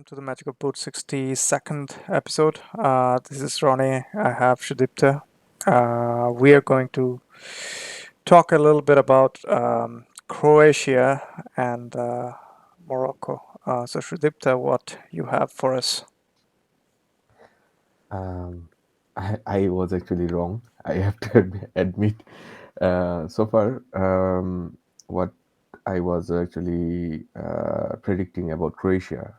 welcome to the Magical Boat 62nd episode. This is Ronnie. I have Shudipta. We are going to talk a little bit about Croatia and Morocco. So, Shudipta, what you have for us? Um, I was actually wrong. I have to admit. So far, what I was actually predicting about Croatia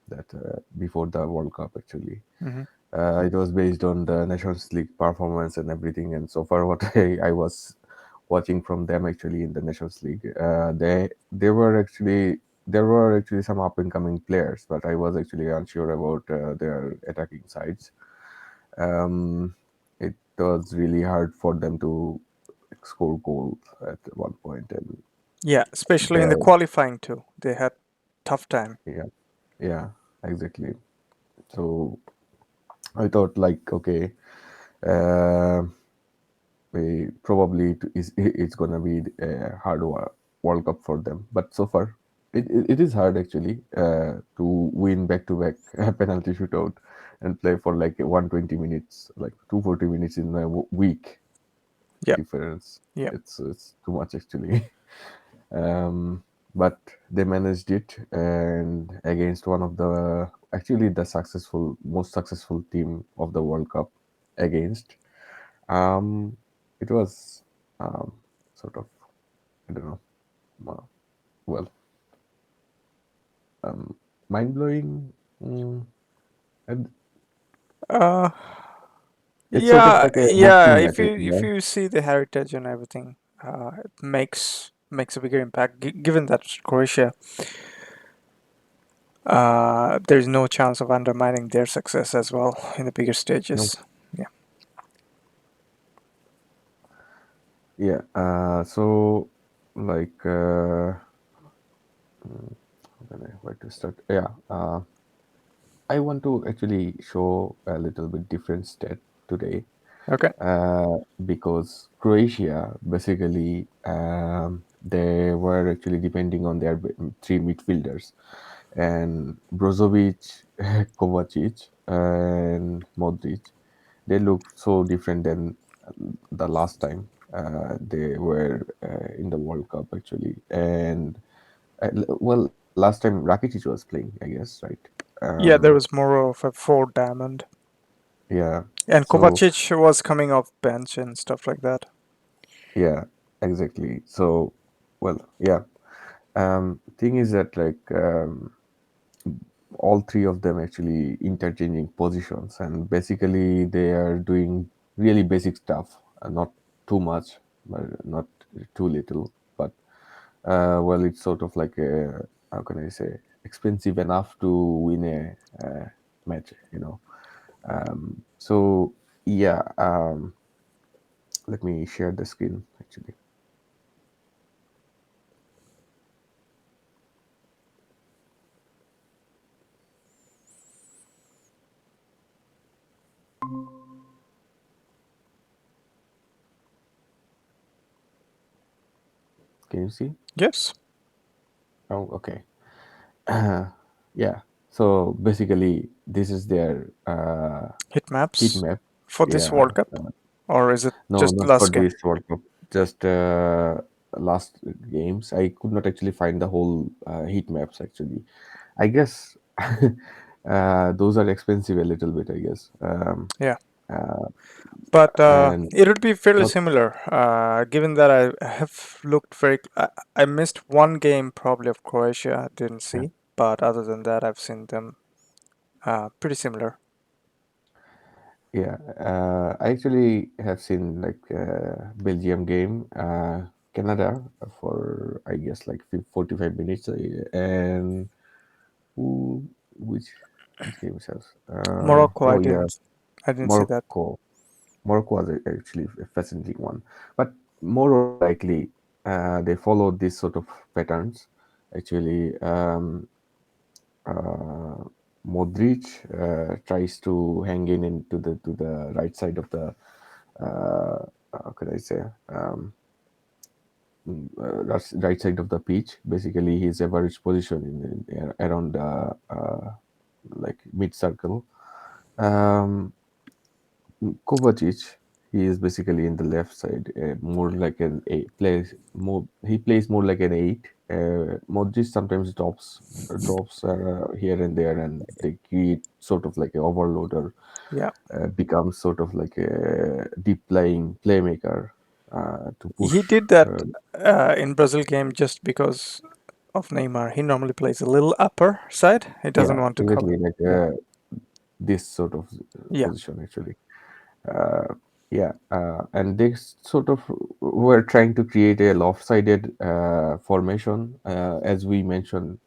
that before the World Cup actually. Hmm. It was based on the Nations League performance and everything. And so far, what I was watching from them actually in the Nations League, they were actually there were actually some up and coming players, but I was actually unsure about their attacking sides. It was really hard for them to score goals at one point, and Yeah, especially in the they, qualifying too. They had tough time. yeah, yeah, exactly. So I thought like, okay, uh, probably it's gonna be a hard World Cup for them. But so far, it is hard actually to win back to back penalty shootout and play for like 120 minutes, like 240 minutes in a week Yep, difference. yep. It's too much actually. um, but they managed it, and against one of the actually the most successful team of the World Cup against um, it was um, sort of, I don't know, uh, well, um, mind blowing. And Uh, it's sort of yeah, like a yeah. knocking If matches, you you if know? you see the heritage and everything, it makes a bigger impact. Given that Croatia, there's no chance of undermining their success as well in the bigger No. stages. Yeah. Yeah. So, like, how can where to start? Yeah. I want to actually show a little bit different stat today Okay. because Croatia basically they were actually depending on their three midfielders and Brozovic, Kovacic, and Modric. They look so different than the last time they were in the World Cup actually. And well, last time Rakitic was playing, I guess, right? Yeah, Um, there was more of a four diamond, yeah. and So Kovacic was coming off bench and stuff like that. yeah, exactly. So well, yeah. Thing is that like all three of them actually interchanging positions, and basically they are doing really basic stuff, not too much, but not too little. But well, it's sort of like a, how can I say, expensive enough to win a match, you know. So yeah, let me share the screen actually. Can you see? Yes. Oh, okay. Yeah. So basically, this is their Hit heat maps map. for this Yeah. World Cup, or is it No, just not for last game? this World Cup. Just last games. I could not actually find the whole heat maps actually. I guess those are expensive a little bit, I guess. Yeah. Uh, But and it would be fairly not, similar, given that I have looked very. I missed one game probably of Croatia, I didn't yeah, see, but other than that, I've seen them pretty similar. yeah. I actually have seen like Belgium game, Canada for I guess like 45 minutes, and who which games has? Morocco, Oh yeah, I didn't see that. Morocco. Morocco was actually a fascinating one, but more or likely they followed this sort of patterns. Actually, uh, Modric tries to hang in into the to the right side of the how could I say right side of the pitch. Basically, his average position around like mid circle. Um, Kovacic, he is basically in the left side, more like an eight. Plays more. He plays more like an eight. Modric sometimes drops here and there, and they create sort of like an overloader. Yeah, Becomes sort of like a deep playing playmaker to push. he did that Uh, in Brazil game just because of Neymar. He normally plays a little upper side. He doesn't yeah, want to cover. exactly like Yeah, this sort of yeah. position actually. Uh, yeah, and they sort of were trying to create a lopsided formation, as we mentioned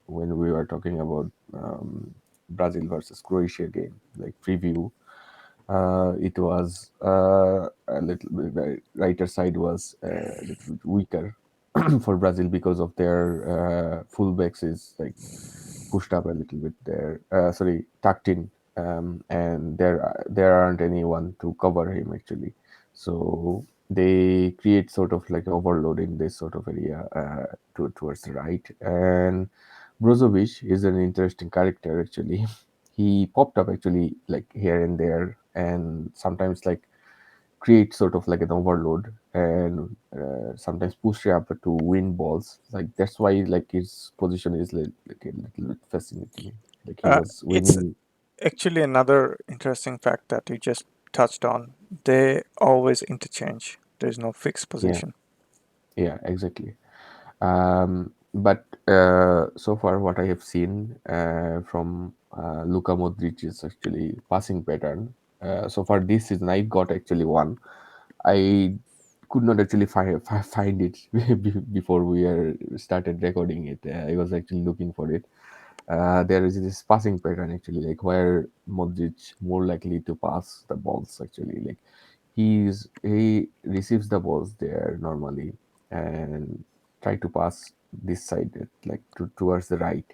when we were talking about Brazil versus Croatia game, like preview. It was a little bit, the writer side was a little bit weaker for Brazil because of their fullbacks is like pushed up a little bit there. Sorry, tucked in, and there aren't anyone to cover him actually. So they create sort of like overload in this sort of area towards the right. And Brozovic is an interesting character actually. He popped up actually like here and there, and sometimes like create sort of like an overload and sometimes push up to win balls. Like that's why like his position is like a little bit fascinating to me. Like he was It's winning. actually another interesting fact that you just touched on. They always interchange. There's no fixed Yeah, position. yeah, exactly. But so far, what I have seen from Luka Modric is actually passing pattern. So far this season, I got actually one. I could not actually find it before we started recording it. I was actually looking for it. There is this passing pattern actually, like where Modric more likely to pass the balls actually. Like he receives the balls there normally and try to pass this side, like towards the right.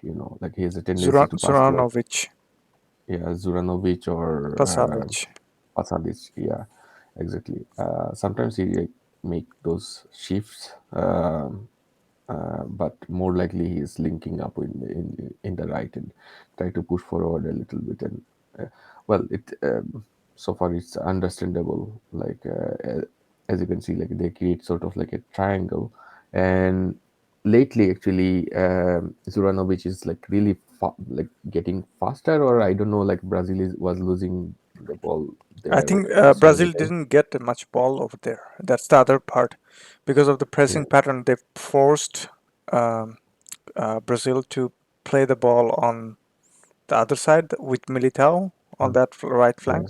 Like he has a tendency to pass towards Zuranovic, Zuranovic or Pasalic. Pasalic. Yeah, exactly. Sometimes he make those shifts, but more likely he is linking up in the right and try to push forward a little bit. And well, it so far it's understandable. Like as you can see, like they create sort of like a triangle, and lately actually Zuranovic is like really like getting faster, or I don't know, like Brazil was losing the ball I there think so many Brazil times. didn't get much ball over there. That's the other part. Because of the Yeah, pressing pattern, they forced um, Brazil to play the ball on the other side with Militao on mm, that right yeah, flank,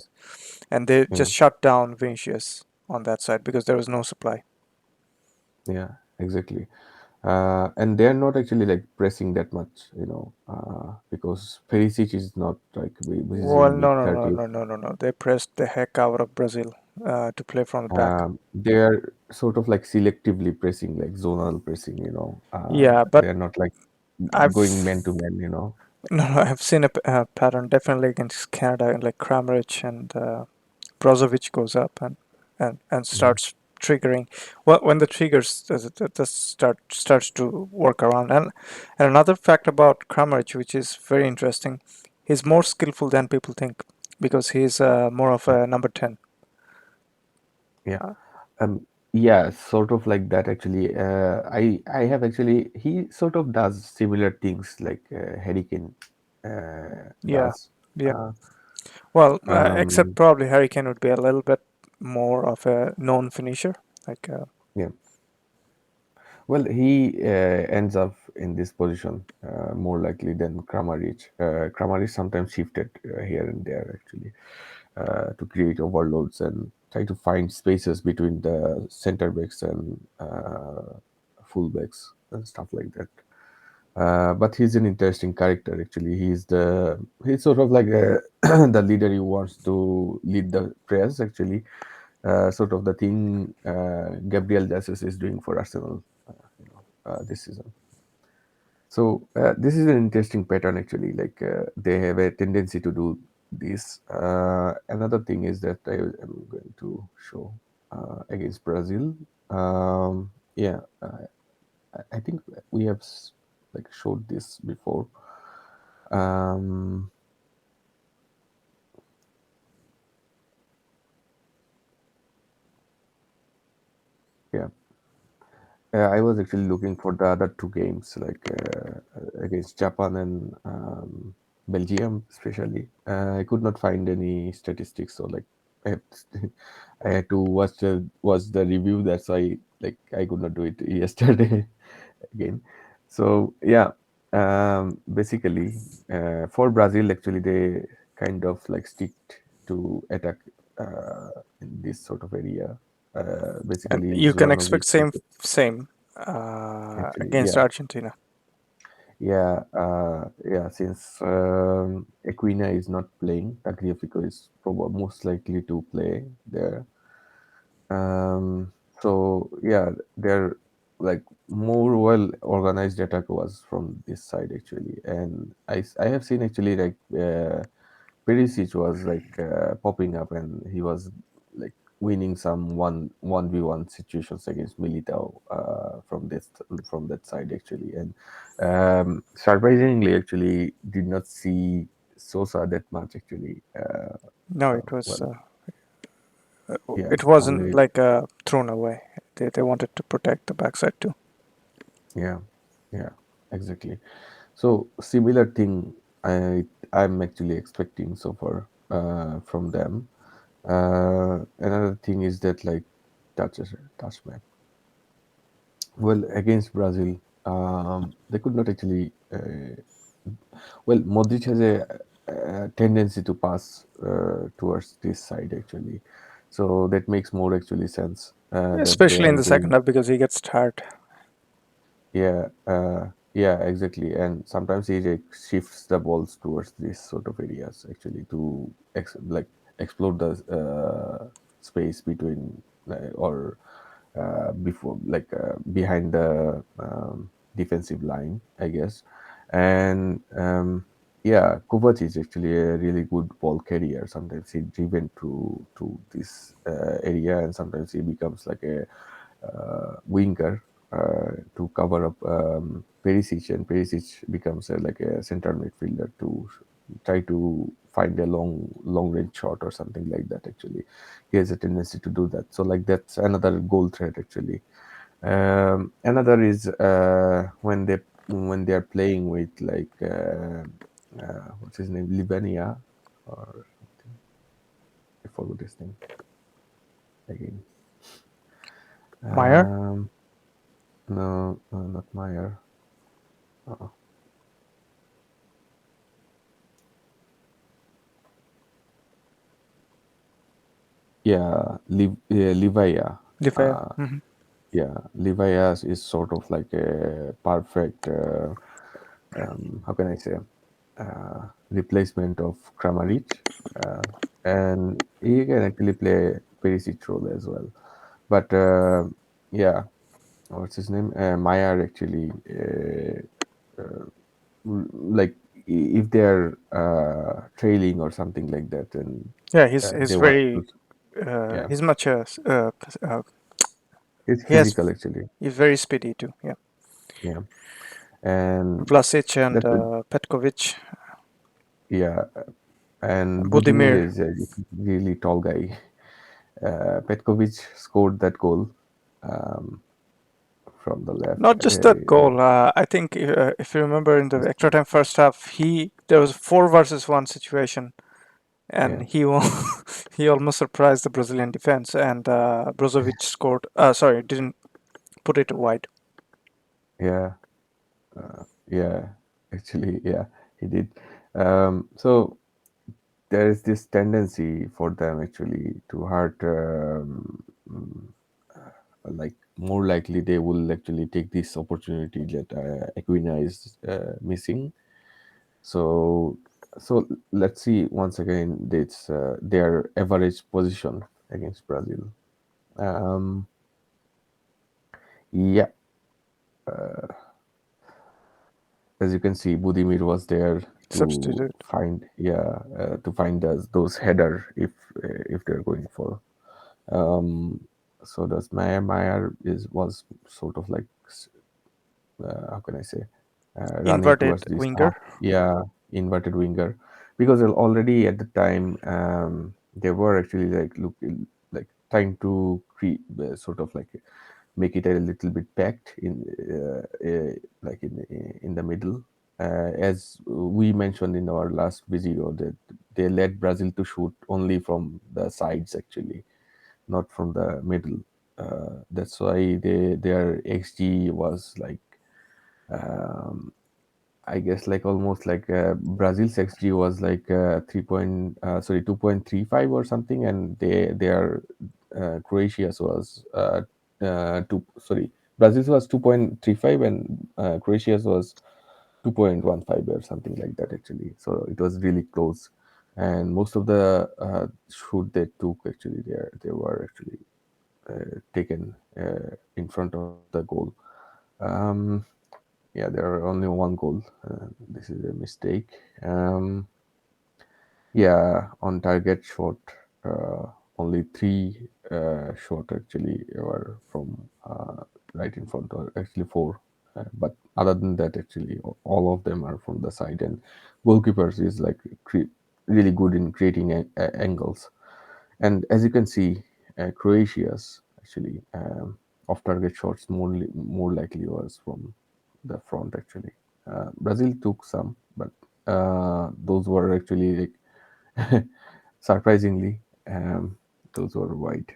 and they yeah, just shut down Vinicius on that side because there was no supply. yeah, exactly. And they're not actually like pressing that much, because Perisic is not like he's Well, in no, mid no, no, 30s. no, no, no, no. They pressed the heck out of Brazil to play from the back. They're sort of like selectively pressing, like zonal pressing. Yeah, but They're not like going man I've to man. no, no, I've seen a pattern definitely against Canada, like Kramaric and Brozovic goes up and Yeah, starts triggering. Well, when the triggers starts to work around. And another fact about Kramaric, which is very interesting, he's more skillful than people think because he's more of yeah, a number 10. yeah. Uh, Yeah, sort of like that actually. I have actually he sort of does similar things like Harry Kane yeah, does. yeah. Uh, Well, except um, probably Harry Kane would be a little bit more of a known finisher. Like, yeah. Well, he ends up in this position more likely than Kramaric. Kramaric sometimes shifted here and there actually to create overloads and try to find spaces between the center backs and full backs and stuff like that. But he's an interesting character actually. He's sort of like the leader who wants to lead the press actually. Sort of the thing Gabriel Jesus is doing for Arsenal, this season. So this is an interesting pattern actually. Like they have a tendency to do this. Another thing is that I am going to show against Brazil. Yeah, I think we have like showed this before. Um, yeah, I was actually looking for the other two games, like against Japan and Belgium, especially. I could not find any statistics, so like I, have I had to watch the review. That's why like I could not do it yesterday again. So yeah, basically for Brazil, actually they kind of like stick to attack in this sort of area. And Basically, you can Zoranovic expect same actually, against yeah, Argentina. yeah. Since Equina is not playing, Tagliafico is probably most likely to play there. Um, so yeah, they're like more well organized attack was from this side actually, and I have seen actually like Perisic was like popping up, and he was like winning some one v one situations against Militao from that side actually, and surprisingly actually did not see Sosa that much actually. No, it was Well, yeah, it wasn't only like thrown away. They wanted to protect the backside too. yeah, yeah, exactly. So similar thing I'm actually expecting so far from them. Another thing is that like touch map. Well, against Brazil, they could not actually. Well, Modric has a tendency to pass towards this side actually, so that makes more actually sense that they Especially in are the second going. half because he gets tired. Yeah, yeah, exactly. And sometimes he like shifts the balls towards these sort of areas actually to like explore the space between or before like behind the defensive line, I guess. And yeah, Kovac is actually a really good ball carrier. Sometimes he driven to this area, and sometimes he becomes like a winger to cover up Perisic, and Perisic becomes like a central midfielder to try to find a long range shot or something like that. Actually, he has a tendency to do that. So like that's another goal threat actually. Another is when they are playing with like what's his name, Libania or something. I forgot his name again. Meyer, Um, no, no, not Meyer. Uh, yeah, Livaya. Defea. Uh, yeah, Livaya is sort of like a perfect, how can I say, replacement of Kramaric. Uh, and he can actually play Perisic role as well. But yeah, what's his name? Maya actually, like if they're trailing or something like that, and Yeah, he's they want to, very yeah, he's much it's he has physical actually, he's very speedy too. Yeah, yeah, and Vlasic and that's a, Petkovic, yeah, and Budimir Budimir. is a really tall guy. Petkovic scored that goal um, from the left. Not just that goal. I think if you remember in the extra time first half, he there was 4 versus 1 situation, and Yeah, he almost surprised the Brazilian defense, and Brozovic scored. Sorry, didn't put it wide. yeah, yeah. Actually, yeah, he did. So there is this tendency for them actually to hurt. Like more likely, they will actually take this opportunity that Equina is missing. So, so let's see once again. It's their average position against Brazil. Um, yeah, as you can see, Budimir was there to Substitute. find, yeah, to find those header if they're going for. So does Meyer is was sort of like how can I say, running towards Inverted this winger. half, yeah, inverted winger, because already at the time they were actually like like trying to create sort of like make it a little bit packed in like in the middle. As we mentioned in our last video, that they led Brazil to shoot only from the sides actually, not from the middle. That's why their XG was like um, I guess like almost like Brazil's XG was like 2.35 or something, and their Croatia's was two sorry Brazil's was 2.35 and Croatia's was 2.15 or something like that actually. So it was really close, and most of the shoot they took actually they were actually taken in front of the goal. Um, yeah, there are only one goal. This is a mistake. Um, yeah, on target shot, uh, only three shot actually were from right in front, or actually four. But other than that, actually, all of them are from the side. And goalkeepers is like really good in creating angles. And as you can see, Croatia's actually off-target shots more likely was from the front actually. Brazil took some, but those were actually like surprisingly those were wide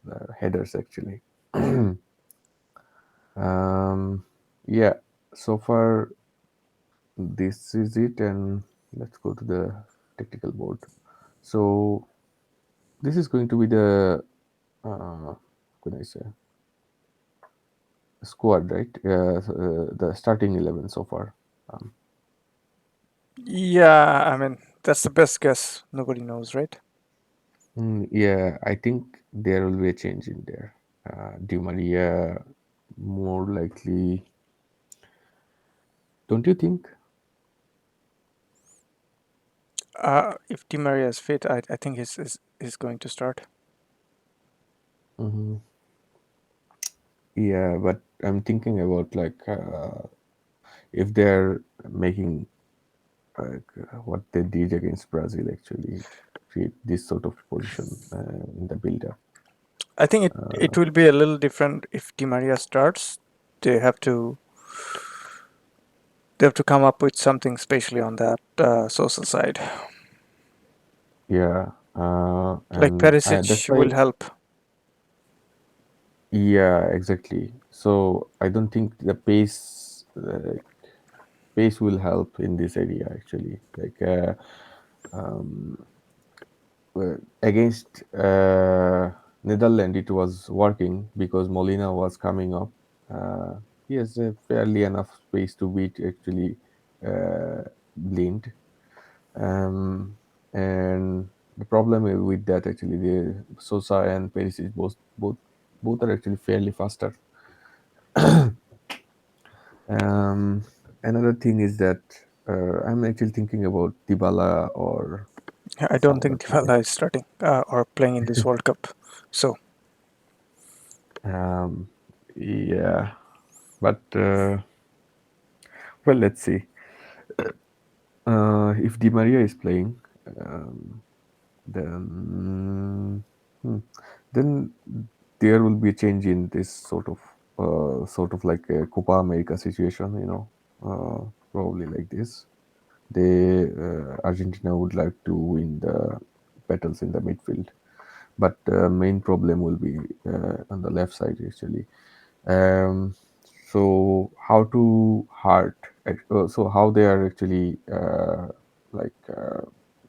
the headers actually. um, yeah, so far this is it, and let's go to the technical board. So this is going to be the what can I say, squad, right? The starting 11 so far. Um, Yeah, I mean that's the best guess. Nobody knows, right? yeah, I think there will be a change in there. Di Maria, more likely, don't you think? If Di Maria is fit, I think he's going to start. Hmm. Yeah, but I'm thinking about like if they're making like what they did against Brazil, actually create this sort of position in the build-up. I think it will be a little different if Di Maria starts. They have to they have to come up with something specially on that social side. Yeah, Like and that's Perisic why. will help. Yeah, exactly. So I don't think the pace will help in this area actually. Like against Netherlands, it was working because Molina was coming up. He has a fairly enough space to beat actually Blind. Um, and the problem with that actually, the Sosa and Perisic both are actually fairly faster. Um, Another thing is that I'm actually thinking about Dybala or I some don't other think player. Dybala is starting or playing in this World Cup. So Um, yeah, but well, let's see. If Di Maria is playing, um, then hmm, then there will be a change in this sort of like a Copa America situation, probably like this. Argentina would like to win the battles in the midfield, but main problem will be on the left side actually. Um, so how to hurt? So how they are actually like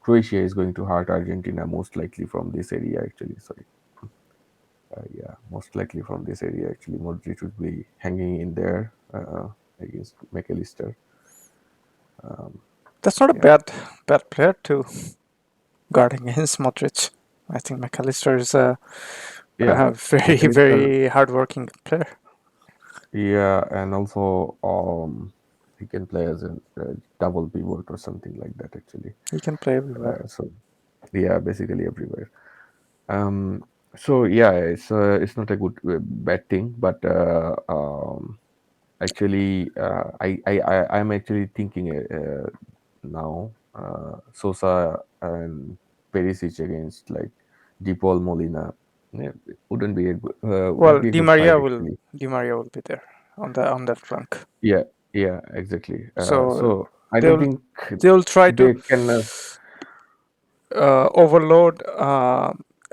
Croatia is going to hurt Argentina most likely from this area actually. Sorry, yeah, most likely from this area actually. Modric would be hanging in there against McAllister. Um, that's not a yeah, bad player to guard against Modric. I think McAllister is yeah, a very McAllister. very hardworking player. Yeah, and also he can play as a double pivot or something like that actually. He can play everywhere. So yeah, basically everywhere. Um, So yeah, it's not a good bad thing, but actually, I'm actually thinking now Sosa and Perisic against like DePaul Molina. Yeah, it wouldn't be a would Well, be a good fight actually. Di Maria will be there on that flank. Yeah, yeah, exactly. So So I don't they'll think they'll try to they can. overload,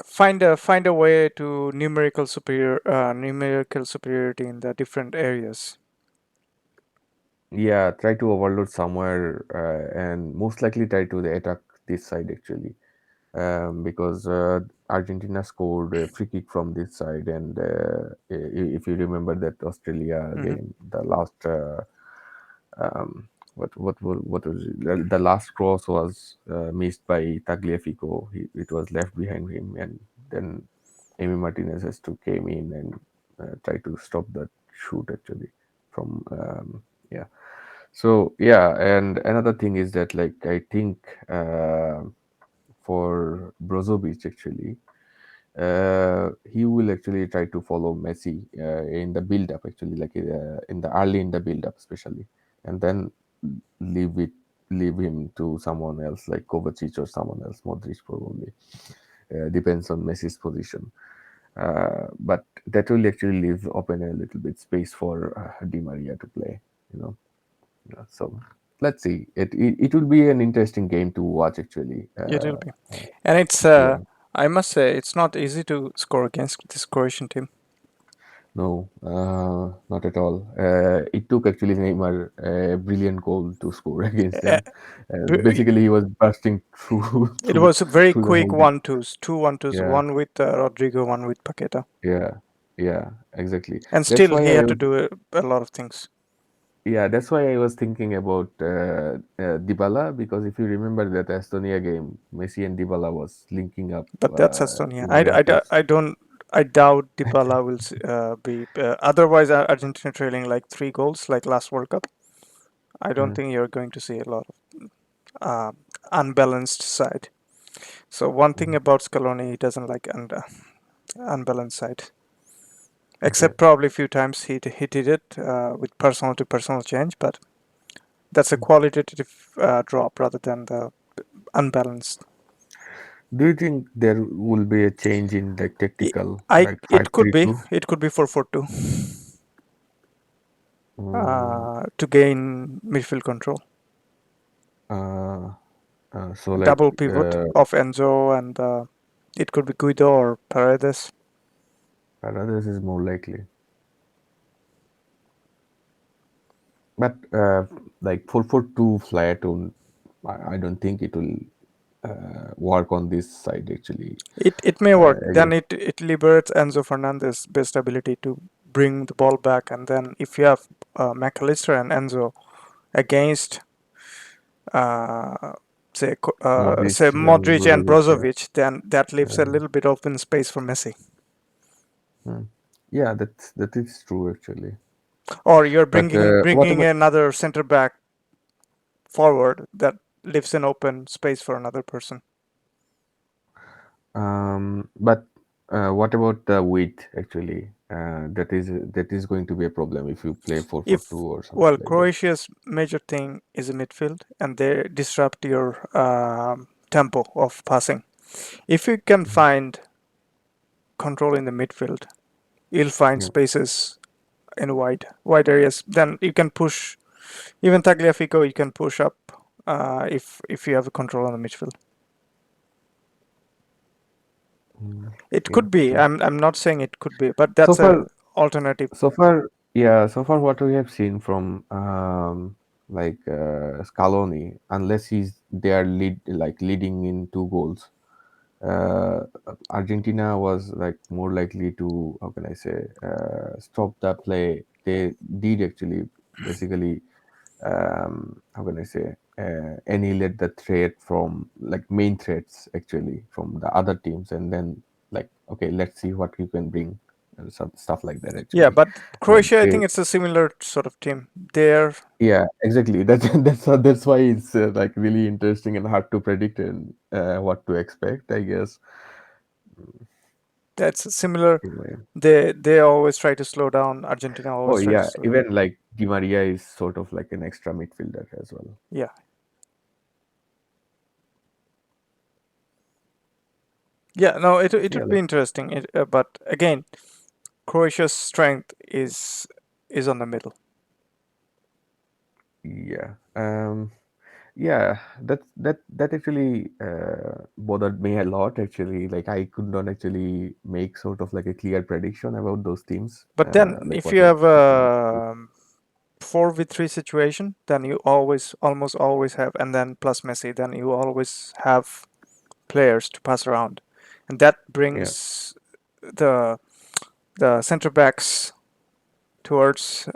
find a way to numerical superiority in the different areas. Yeah, try to overload somewhere and most likely try to attack this side actually. Because Argentina scored a free kick from this side, and if you remember that Australia Hmm. game, the last what was it? The last cross was missed by Tagliafico. It was left behind him, and then Emi Martinez has to came in and try to stop that shoot actually from yeah. So yeah, and another thing is that like I think for Brozovic actually. He will actually try to follow Messi in the build up, actually, like in the early in the build up, especially, and then leave it leave him to someone else like Kovacic or someone else, Modric probably. Depends on Messi's position. But that will actually leave open a little bit space for Di Maria to play. You know, so let's see. It will be an interesting game to watch actually. It will be, and it's Yeah. I must say it's not easy to score against this Croatian team. No, not at all. It took actually Neymar a brilliant goal to score against Uh, them. Basically, he was bursting through it through was a very through the quick whole. Bit. 1-2s, two 1-2s, Yeah, one with Rodrigo, one with Paqueta, yeah, yeah, exactly. and That's still why he I had to was. do a lot of things. Yeah, that's why I was thinking about Dybala, because if you remember that Estonia game, Messi and Dybala was linking up But that's Estonia. in one touch. I don't. I doubt Dybala will be. Otherwise, Argentina trailing like 3 goals like last World Cup. I don't Mm, think you're going to see a lot of uh, unbalanced side. So one thing mm, about Scaloni, he doesn't like unbalanced side. okay. Except probably a few times he did it with personal to personal change, but that's a Mm. qualitative drop rather than the unbalanced. Do you think there will be a change in like tactical, I like it could be 5-3-2? 4-4-2 Mm, to gain midfield control. uh, so A like double pivot of Enzo and it could be Guido or Paredes. others is more likely, but like 4-4-2 flat on, I don't think it will work on this side actually. It may work. I Then guess. it liberates Enzo Fernandez's best ability to bring the ball back, and then if you have McAllister and Enzo against uh, Modric say and Modric and Brozovic, yeah. Brozovic, then that leaves a Uh, little bit open space for Messi. hmm. Yeah, that is true actually. Or you're But what bringing about another center back forward that leaves an open space for another person. but what about the weight actually? That is going to be a problem if you play 4-4-2 If or something well, like that. Croatia's major thing is a midfield, and they disrupt your tempo of passing. If you can Mhm. find control in the midfield, you'll find Yeah. spaces in wide areas. Then you can push even Tagliafico. You can push up if you have a control on the midfield. Mm, It yeah, could be. true. I'm not saying it could be, but So that's a far, alternative. so far, what we have seen from like Scaloni, unless they are leading in 2 goals, uh, Argentina was like more likely to, how can I say, stop the play. They did actually basically, how can I say, annihilate the threat from like main threats actually from the other teams, and then like, okay, let's see what you can bring, and some stuff like that Yeah, actually. but But Croatia, I think it's a similar sort of team. They're yeah, exactly. That's why it's like really interesting and hard to predict and what to expect, I guess. That's similar. in my They always try to slow down. Argentina Oh always try to yeah, slow down. even like Di Maria is sort of like an extra midfielder as well. Yeah, yeah. No, it Yeah, would be like interesting. But again, Croatia's strength is on the middle. yeah. Yeah, that actually bothered me a lot. Actually, like I could not actually make sort of like a clear prediction about those teams. But then, Like if what you is have happening. a 4v3 situation, then you almost always have, and then plus Messi, then you always have players to pass around, and that Yeah, brings the the center backs towards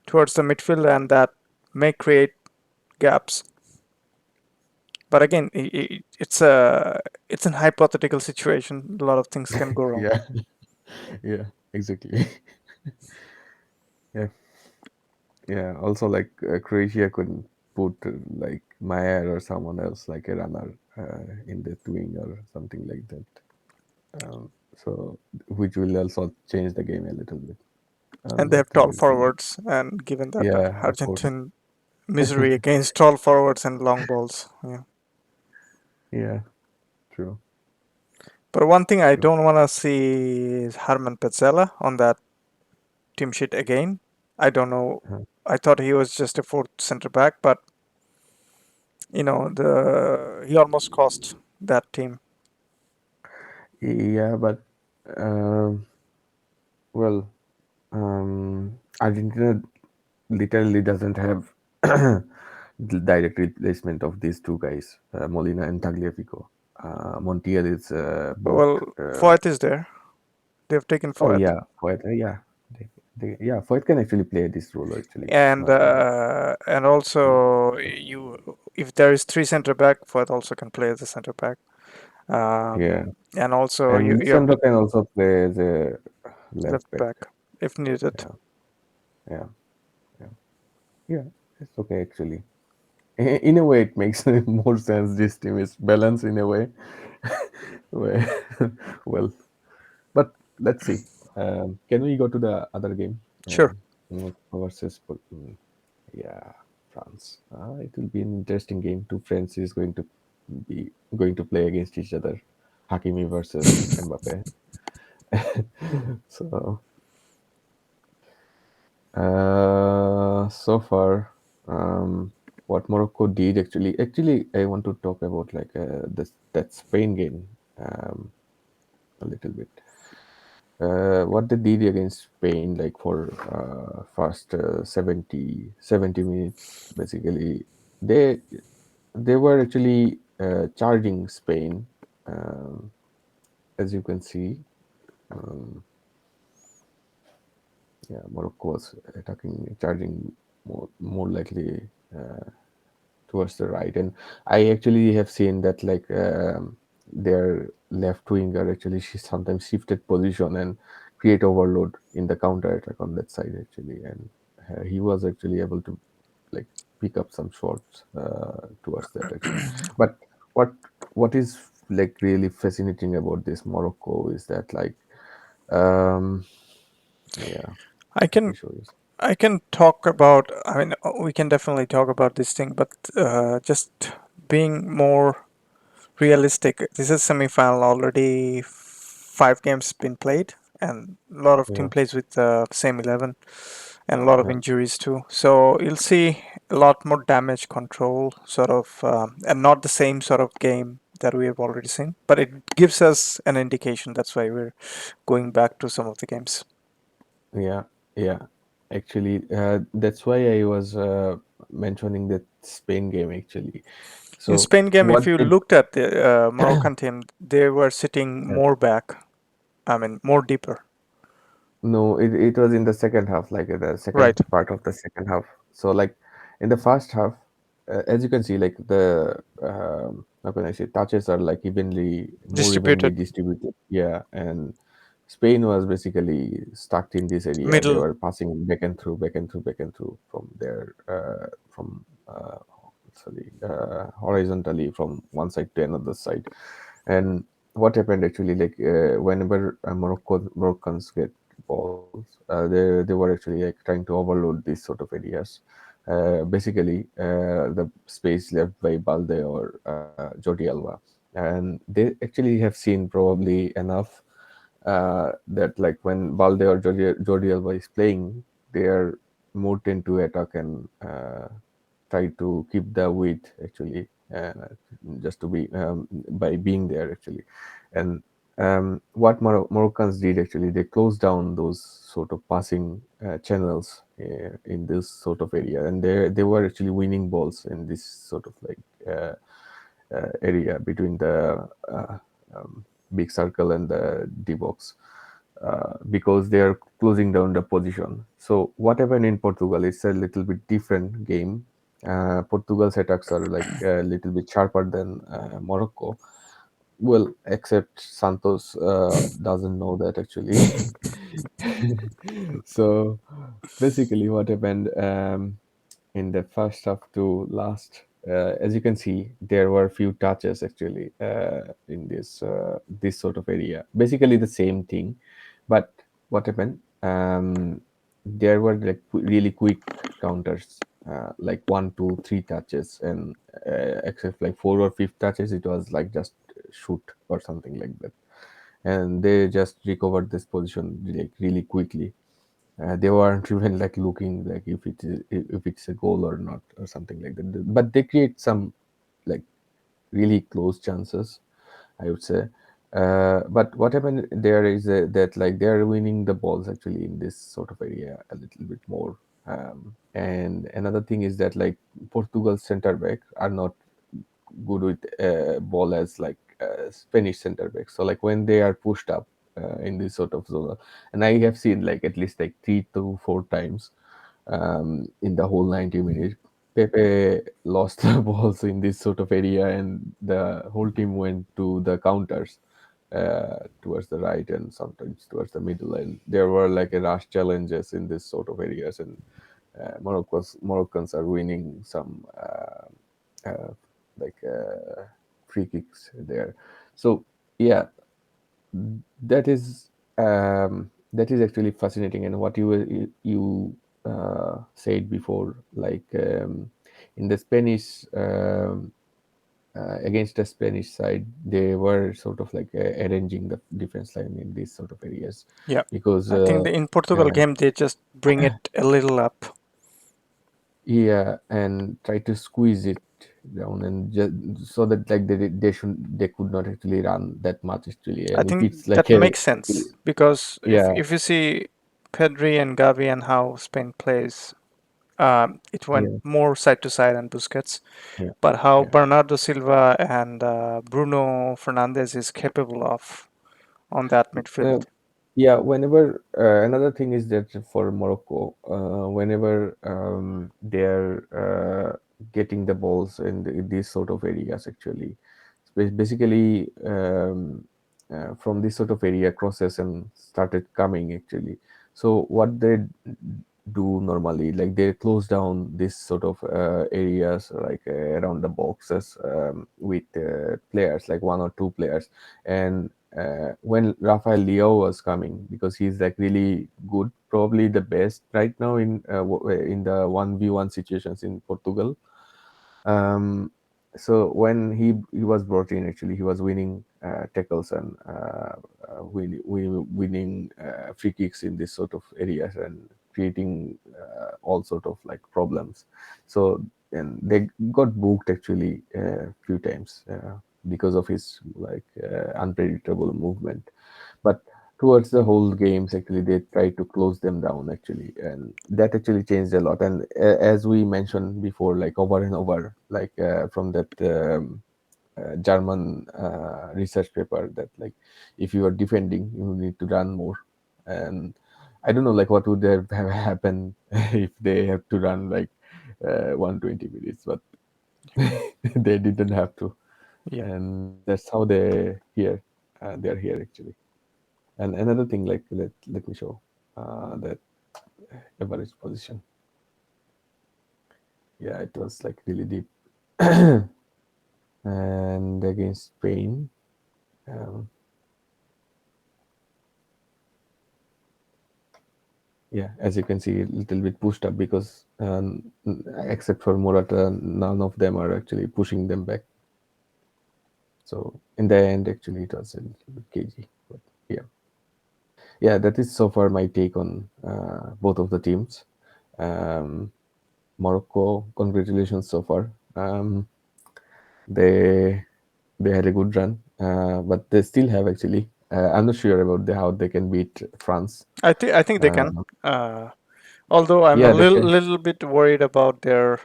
towards the midfield, and that may create gaps. But again, it's an hypothetical situation. A lot of things can go wrong. yeah, yeah, exactly. Yeah, yeah. Also, like Croatia couldn't put like Mayer or someone else like a runner in the wing or something like that. So, which will also change the game a little bit. And they have That tall will be, forwards, and given that yeah, of course. Argentine misery against tall forwards and long balls. Yeah. Yeah, true, But one thing I true. don't want to see is Harman Petzela on that team sheet again. I don't know. Uh, I thought he was just a fourth center back, but the he almost cost that team. yeah, but um, well, Argentina literally doesn't have the direct replacement of these two guys, Molina and Tagliafico. Montiel is Well, booked. Foyt is there. They've taken Oh Foyt. yeah, Foyt. Yeah, yeah, Foyt can actually play this role actually. And also you if there is three center back, Foyt also can play as a center back. Yeah, And also and you have Lisandro can also play as a left left back. back if needed. Yeah, yeah, yeah, yeah. It's okay actually. In a way, it makes more sense. This team is balanced in a way. Where, well, but let's see. Can we go to the other game? Sure. Morocco versus yeah, France. It will be an interesting game. Two friends is going to play against each other. Hakimi versus Mbappe. So so far, what Morocco did actually, I want to talk about like this that Spain game a little bit. What they did against Spain, like for first 70 minutes, basically, they they were actually charging Spain, um, as you can see. Um, yeah, Morocco was attacking, charging more likely towards the right, and I actually have seen that like their left winger actually she sometimes shifted position and create overload in the counter attack on that side actually, and he was actually able to like pick up some shots towards that actually. But what what is like really fascinating about this Morocco is that like um yeah, I let me can show you. I can talk about. I mean, we can definitely talk about this thing, but just being more realistic. This is semi-final already. 5 games been played, and a lot of team Yeah, plays with the same 11, and a lot of yeah, injuries too. So you'll see a lot more damage control, sort of, and not the same sort of game that we have already seen. But it gives us an indication. That's why we're going back to some of the games. yeah, yeah. Actually, that's why I was mentioning that Spain game actually. In So Spain game, if what you did looked at the Moroccan team, they were sitting more back. I mean, more deeper. no, it was in the second half, like the second Right. part of the second half. So like in the first half, as you can see, like the how can I say touches are like more evenly Distributed distributed. Yeah, and Spain was basically stuck in this area. They middle. were passing back and through, back and through, back and through from their from horizontally from one side to another side. And what happened actually, like whenever Moroccans get balls, they were actually like trying to overload these sort of areas. Basically, the space left by Balde or Jordi Alba, and they actually have seen probably enough that like when Balde or Jordi Alba is playing, they are more tend to attack and try to keep the weight actually, just to be by being there actually. And what Moroccans did actually, they closed down those sort of passing channels in this sort of area, and they were actually winning balls in this sort of like area between the um, big circle and the D box, because they are closing down the position. So what happened in Portugal is a little bit different game. Portugal's attacks are like a little bit sharper than Morocco. Well, except Santos doesn't know that actually. So basically, what happened in the first half to last, as you can see, there were few touches actually in this sort of area. Basically, the same thing, but what happened? There were like really quick counters, like 1, 2, 3 touches, and except like four or fifth touches, it was like just shoot or something like that, and they just recovered this position like really quickly. They weren't even like looking like if it's a goal or not or something like that. But they create some like really close chances, I would say. But what happened there is that like they are winning the balls actually in this sort of area a little bit more. And another thing is that like Portugal's center back are not good with ball as like Spanish center backs. So like when they are pushed up in this sort of zone, and I have seen like at least like 3 to 4 times in the whole 90 minutes. Pepe lost the balls in this sort of area, and the whole team went to the counters towards the right and sometimes towards the middle. And there were like a rush challenges in this sort of areas, and Moroccans are winning some uh, like free kicks there. So yeah, that is actually fascinating. And what you said before, like in the Spanish against the Spanish side, they were sort of like arranging the defense line in these sort of areas, Yeah, because I think in Portugal uh, game they just bring it a little up. yeah, and try to squeeze it down, and just so that like they could not actually run that much actually. I And if think it's like that a makes sense because yeah, if you see Pedri and Gavi and how Spain plays, it went yeah, more side to side and Busquets. yeah, But how yeah. Bernardo Silva and Bruno Fernandes is capable of on that midfield. Uh, yeah, whenever another thing is that for Morocco, whenever they're getting the balls in these sort of areas, actually, basically from this sort of area, crosses and started coming actually. So what they do normally, like they close down this sort of areas like around the boxes with players, like 1 or 2 players. And when Rafael Leo was coming, because he's like really good, probably the best right now in the 1v1 situations in Portugal. Um, so when he was brought in, actually, he was winning tackles and winning free kicks in this sort of areas and creating all sort of like problems. So and they got booked actually a few times because of his like unpredictable movement. But towards the whole games, actually, they try to close them down actually, and that actually changed a lot. And as we mentioned before, like over and over, like from that German research paper, that like if you are defending, you need to run more. And I don't know, like what would have happened if they have to run like 120 minutes, but they didn't have to, Yeah, and that's how they're here actually. And another thing, like let me show that average position. Yeah, it was like really deep. And against Spain, Um, yeah, as you can see, a little bit pushed up because except for Morata, none of them are actually pushing them back. So in the end, actually, it was a little bit cagey. But yeah, yeah, that is so far my take on both of the teams. Um, Morocco, congratulations so far. They they had a good run, but they still have actually. I'm not sure about how they can beat France. I think they can. Uh, Uh, although I'm a yeah, they little can little bit worried about their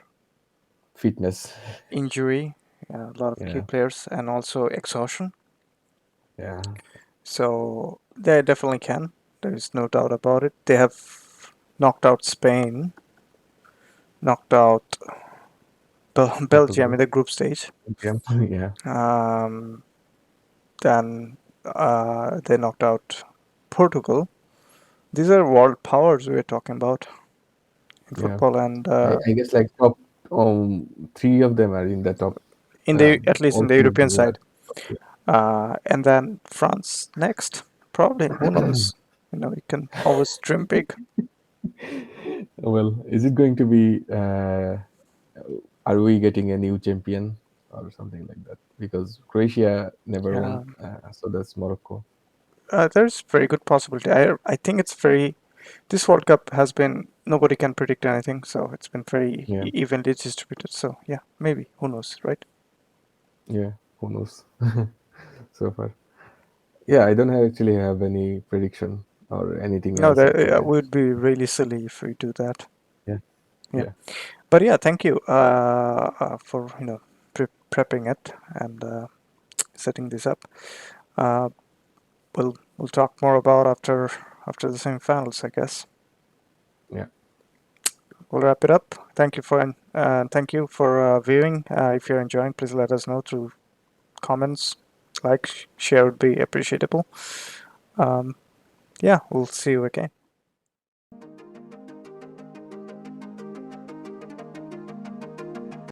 fitness. injury. A lot of key Yeah, players and also exhaustion. yeah, So they definitely can. There is no doubt about it. They have knocked out Spain, knocked out Belgium Portugal. in the group stage. Yeah, yeah, Um, then they knocked out Portugal. These are world powers we're talking about in yeah. football, and I guess like top three of them are in the top. in the at least All in the three of European them are side. top three. And then France next, probably. Who knows? You can always dream big. Well, is it going to be? Are we getting a new champion or something like that? Because Croatia never Yeah, won, so that's Morocco. there's very good possibility. I think it's very. This World Cup has been nobody can predict anything, so it's been very Yeah, evenly distributed. So yeah, maybe who knows, right? yeah. Who knows so far? Yeah, I don't actually have any prediction or anything No, else I that could add. would be really silly if we do that. Yeah, Yeah, yeah, but yeah, thank you for prepping it and setting this up. Uh, we'll talk more about after the semifinals, I guess. yeah, We'll wrap it up. Thank you for viewing. If you're enjoying, please let us know through comments, like, share would be appreciable. Um, yeah, we'll see you again.